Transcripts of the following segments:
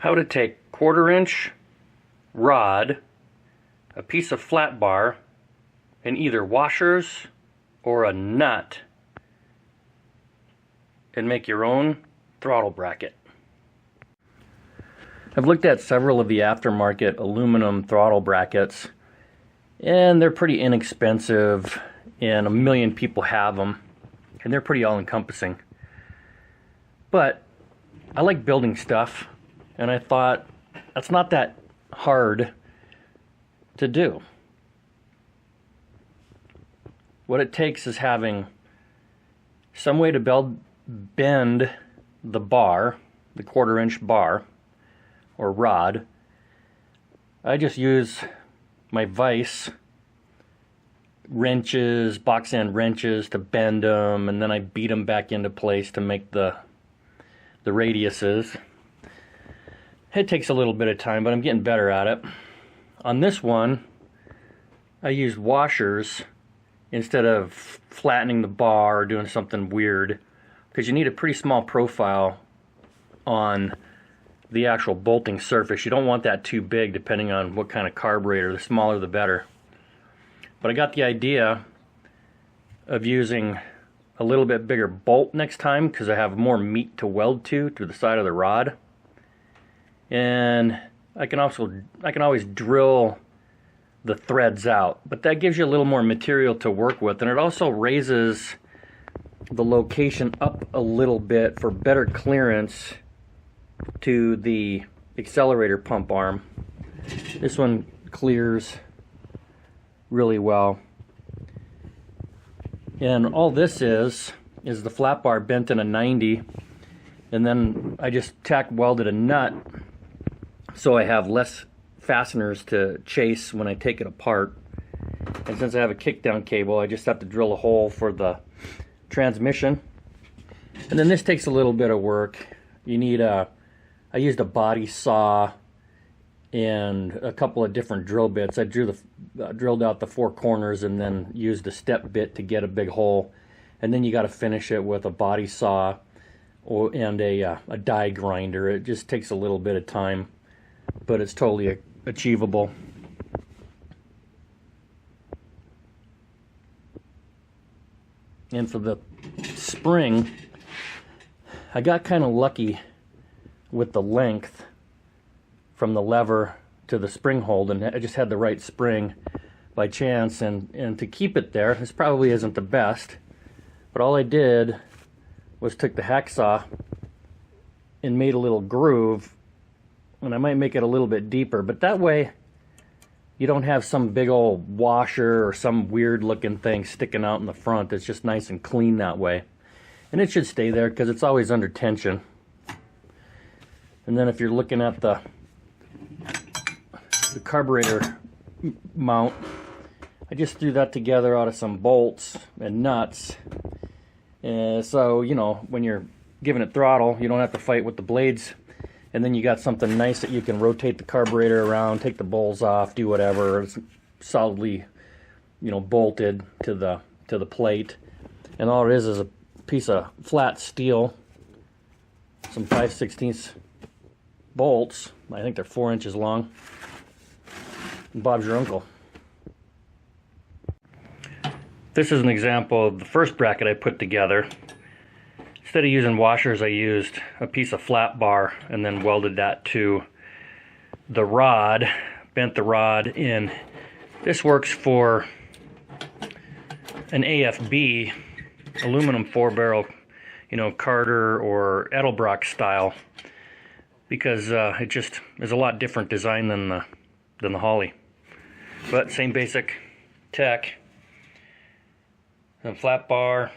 how to take 1/4 inch rod, a piece of flat bar, and either washers or a nut and make your own throttle bracket. I've looked at several of the aftermarket aluminum throttle brackets, and they're pretty inexpensive, and a million people have them, and they're pretty all-encompassing. But I like building stuff, and I thought that's not that hard to do. What it takes is having some way to bend the bar, the 1/4 inch bar or rod. I just use my vise wrenches, box end wrenches to bend them, and then I beat them back into place to make the radiuses. It takes a little bit of time, but I'm getting better at it. On this one, I used washers instead of flattening the bar or doing something weird, because you need a pretty small profile on the actual bolting surface. You don't want that too big depending on what kind of carburetor. The smaller the better. But I got the idea of using a little bit bigger bolt next time because I have more meat to weld to the side of the rod. And I can always drill the threads out, but that gives you a little more material to work with, and it also raises the location up a little bit for better clearance to the accelerator pump arm. This one clears really well. And all this is the flat bar bent in a 90, and then I just tack welded a nut so I have less fasteners to chase when I take it apart. And since I have a kickdown cable, I just have to drill a hole for the transmission. And then this takes a little bit of work. You need I used a body saw and a couple of different drill bits. I drilled out the 4 corners and then used a step bit to get a big hole. And then you got to finish it with a body saw and a die grinder. It just takes a little bit of time, but it's totally achievable. And for the spring, I got kind of lucky with the length from the lever to the spring hold, and I just had the right spring by chance, and to keep it there, this probably isn't the best, but all I did was took the hacksaw and made a little groove, and I might make it a little bit deeper, but that way you don't have some big old washer or some weird looking thing sticking out in the front. It's just nice and clean that way. And it should stay there because it's always under tension. And then if you're looking at the carburetor mount, I just threw that together out of some bolts and nuts. So, you know, when you're giving it throttle, you don't have to fight with the blades. And then you got something nice that you can rotate the carburetor around, take the bowls off, do whatever. It's solidly, you know, bolted to the plate. And all it is a piece of flat steel, some 5/16 bolts. I think they're 4 inches long. And Bob's your uncle. This is an example of the first bracket I put together. Instead of using washers, I used a piece of flat bar and then welded that to the rod, bent the rod in. This works for an AFB, aluminum 4-barrel, you know, Carter or Edelbrock style, because it just is a lot different design than the Holley. But same basic tech. And flat bar,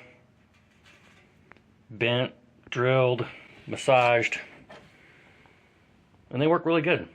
bent, drilled, massaged, and they work really good.